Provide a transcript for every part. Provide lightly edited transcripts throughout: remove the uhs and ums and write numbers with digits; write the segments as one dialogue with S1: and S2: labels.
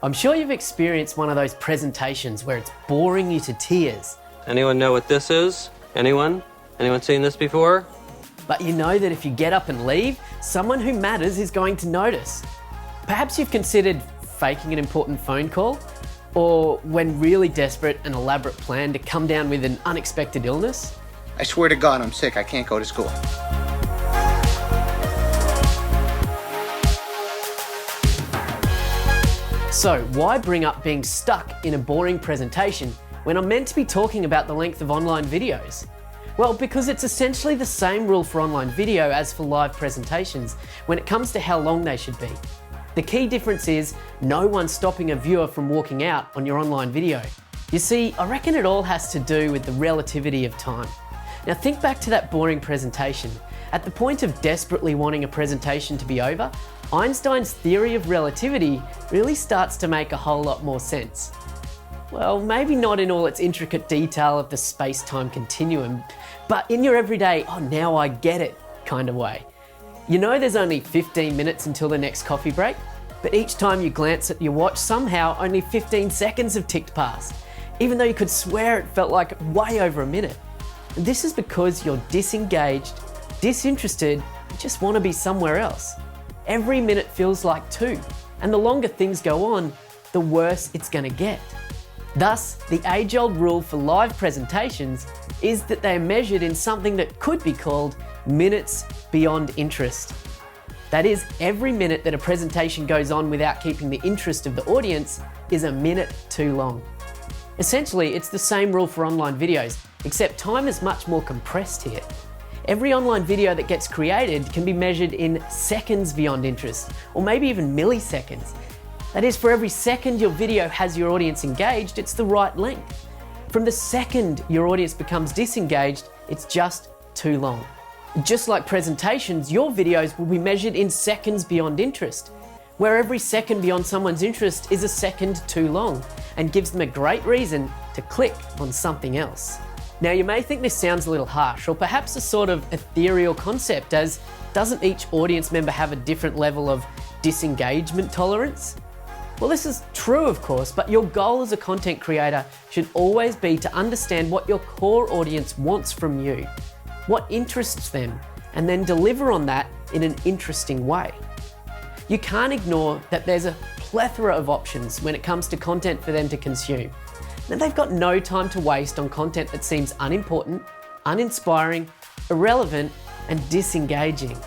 S1: I'm sure you've experienced one of those presentations where it's boring you to tears.
S2: Anyone know what this is? Anyone? Anyone seen this before?
S1: But you know that if you get up and leave, someone who matters is going to notice. Perhaps you've considered faking an important phone call, or when really desperate, an elaborate plan to come down with an unexpected illness.
S3: I swear to God, I'm sick. I can't go to school.
S1: So why bring up being stuck in a boring presentation when I'm meant to be talking about the length of online videos? Well, because it's essentially the same rule for online video as for live presentations when it comes to how long they should be. The key difference is no one's stopping a viewer from walking out on your online video. You see, I reckon it all has to do with the relativity of time. Now think back to that boring presentation. At the point of desperately wanting a presentation to be over, Einstein's theory of relativity really starts to make a whole lot more sense. Well, maybe not in all its intricate detail of the space-time continuum, but in your everyday, oh now I get it kind of way. You know there's only 15 minutes until the next coffee break, but each time you glance at your watch, somehow only 15 seconds have ticked past, even though you could swear it felt like way over a minute. And this is because you're disengaged, disinterested, you just want to be somewhere else. Every minute feels like 2, and the longer things go on, the worse it's going to get. Thus, the age-old rule for live presentations is that they are measured in something that could be called minutes beyond interest. That is, every minute that a presentation goes on without keeping the interest of the audience is a minute too long. Essentially, it's the same rule for online videos, except time is much more compressed here. Every online video that gets created can be measured in seconds beyond interest, or maybe even milliseconds. That is, for every second your video has your audience engaged, it's the right length. From the second your audience becomes disengaged, it's just too long. Just like presentations, your videos will be measured in seconds beyond interest, where every second beyond someone's interest is a second too long and gives them a great reason to click on something else. Now you may think this sounds a little harsh, or perhaps a sort of ethereal concept, as doesn't each audience member have a different level of disengagement tolerance? Well, this is true of course, but your goal as a content creator should always be to understand what your core audience wants from you, what interests them, and then deliver on that in an interesting way. You can't ignore that there's a plethora of options when it comes to content for them to consume. Now they've got no time to waste on content that seems unimportant, uninspiring, irrelevant, and disengaging.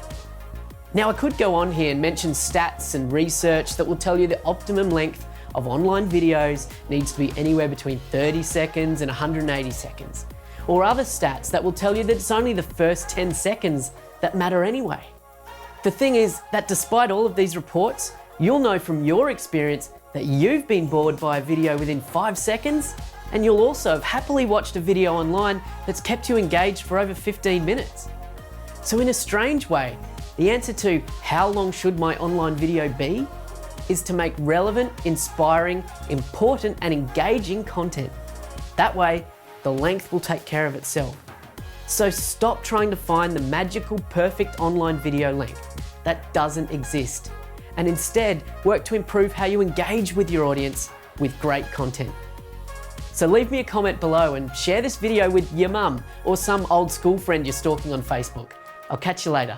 S1: Now I could go on here and mention stats and research that will tell you the optimum length of online videos needs to be anywhere between 30 seconds and 180 seconds. Or other stats that will tell you that it's only the first 10 seconds that matter anyway. The thing is that despite all of these reports, you'll know from your experience that you've been bored by a video within 5 seconds, and you'll also have happily watched a video online that's kept you engaged for over 15 minutes. So in a strange way, the answer to how long should my online video be is to make relevant, inspiring, important, and engaging content. That way, the length will take care of itself. So stop trying to find the magical, perfect online video length. That doesn't exist. And instead, work to improve how you engage with your audience with great content. So leave me a comment below and share this video with your mum or some old school friend you're stalking on Facebook. I'll catch you later.